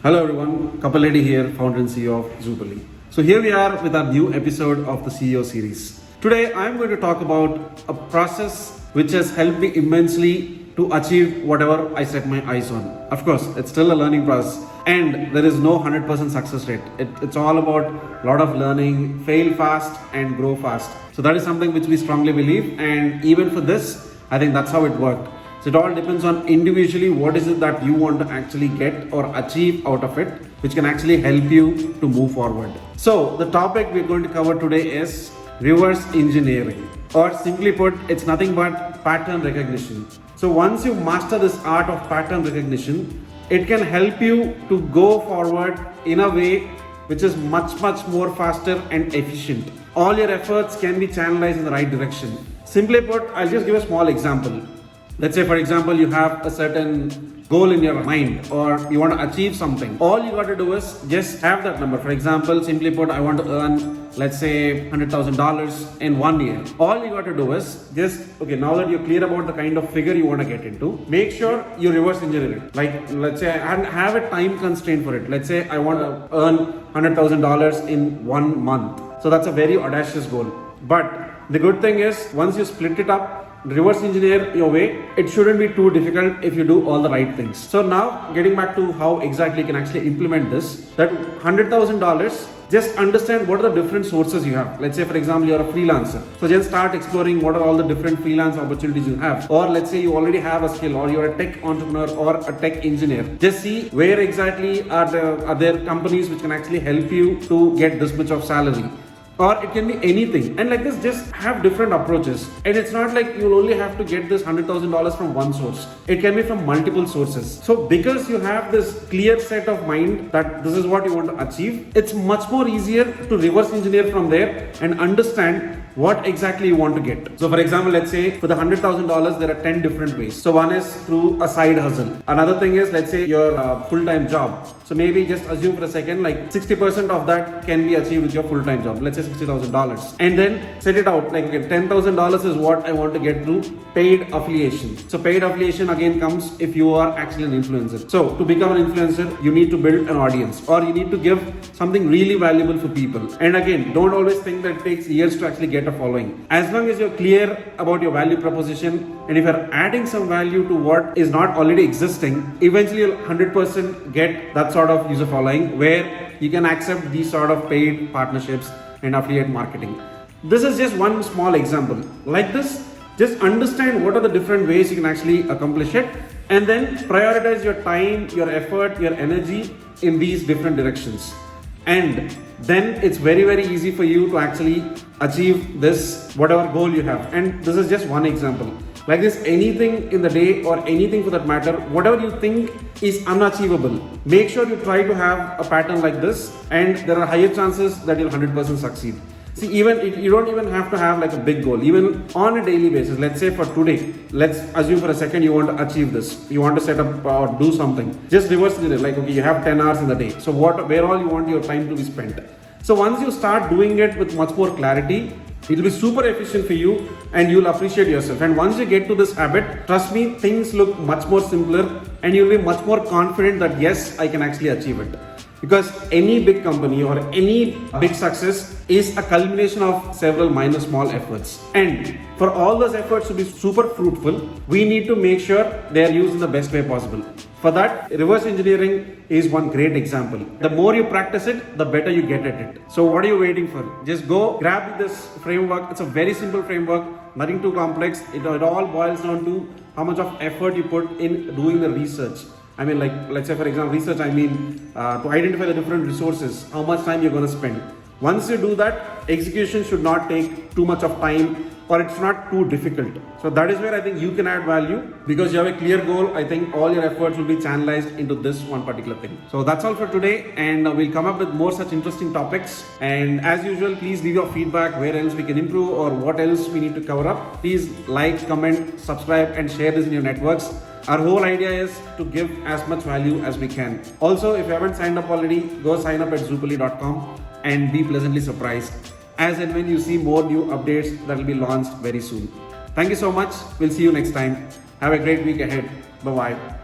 Hello everyone, Kapaledi here, founder and CEO of Zubali. So here we are with our new episode of the CEO series. Today I am going to talk about a process which has helped me immensely to achieve whatever I set my eyes on. Of course, it's still a learning process and there is no 100% success rate. It's all about a lot of learning, fail fast and grow fast. So that is something which we strongly believe, and even for this, I think that's how it worked. So it all depends on individually what is it that you want to actually get or achieve out of it, which can actually help you to move forward. So the topic we're going to cover today is reverse engineering, or simply put, it's nothing but pattern recognition. So once you master this art of pattern recognition, it can help you to go forward in a way which is much more faster and efficient. All your efforts can be channelized in the right direction. Simply put, I'll just give a small example. Let's say, for example, you have a certain goal in your mind or you want to achieve something. All you got to do is just have that number. For example, simply put, I want to earn, let's say, $100,000 in 1 year. All you got to do is just, okay, now that you're clear about the kind of figure you want to get into, make sure you reverse engineer it. Like, let's say, and have a time constraint for it. Let's say I want to earn $100,000 in 1 month. So that's a very audacious goal. But the good thing is, once you split it up, reverse engineer your way, it shouldn't be too difficult if you do all the right things. So now getting back to how exactly you can actually implement this, that $100,000, just understand what are the different sources you have. Let's say, for example, you're a freelancer. So just start exploring what are all the different freelance opportunities you have. Or let's say you already have a skill, or you're a tech entrepreneur or a tech engineer. Just see where exactly are there companies which can actually help you to get this much of salary. Or it can be anything, and like this, just have different approaches. And it's not like you'll only have to get this $100,000 from one source. It can be from multiple sources. So because you have this clear set of mind that this is what you want to achieve, it's much more easier to reverse engineer from there and understand what exactly you want to get. So for example, let's say for the $100,000, there are 10 different ways. So one is through a side hustle. Another thing is, let's say your full-time job. So maybe just assume for a second, like 60% of that can be achieved with your full-time job. Let's say $60,000. And then set it out, like, okay, $10,000 is what I want to get through paid affiliation. So paid affiliation again comes if you are actually an influencer. So to become an influencer, you need to build an audience, or you need to give something really valuable for people. And again, don't always think that it takes years to actually get a following. As long as you're clear about your value proposition, and if you're adding some value to what is not already existing, eventually you'll 100% get that sort of user following where you can accept these sort of paid partnerships and affiliate marketing. This is just one small example. Like this, just understand what are the different ways you can actually accomplish it, and then prioritize your time, your effort, your energy in these different directions. And then it's very easy for you to actually achieve this, whatever goal you have. And this is just one example. Like this, anything in the day or anything for that matter, whatever you think is unachievable, make sure you try to have a pattern like this, and there are higher chances that you'll 100% succeed. See, even you don't even have to have like a big goal. Even on a daily basis, let's say for today, let's assume for a second you want to achieve this. You want to set up or do something. Just reverse it. Like, okay, you have 10 hours in the day. So where all you want your time to be spent. So once you start doing it with much more clarity, it will be super efficient for you and you'll appreciate yourself. And once you get to this habit, trust me, things look much more simpler and you'll be much more confident that yes, I can actually achieve it. Because any big company or any big success is a culmination of several minor small efforts. And for all those efforts to be super fruitful, we need to make sure they are used in the best way possible. For that, reverse engineering is one great example. The more you practice it, the better you get at it. So what are you waiting for? Just go grab this framework. It's a very simple framework, nothing too complex. It all boils down to how much of effort you put in doing the research. I mean, like, let's say for example, research, I mean, to identify the different resources, how much time you're going to spend. Once you do that, execution should not take too much of time, or it's not too difficult. So that is where I think you can add value, because you have a clear goal. I think all your efforts will be channelized into this one particular thing. So that's all for today, and we'll come up with more such interesting topics. And as usual, please leave your feedback where else we can improve or what else we need to cover up. Please like, comment, subscribe, and share this in your networks. Our whole idea is to give as much value as we can. Also, if you haven't signed up already, go sign up at zoopali.com and be pleasantly surprised as and when you see more new updates that will be launched very soon. Thank you so much. We'll see you next time. Have a great week ahead. Bye-bye.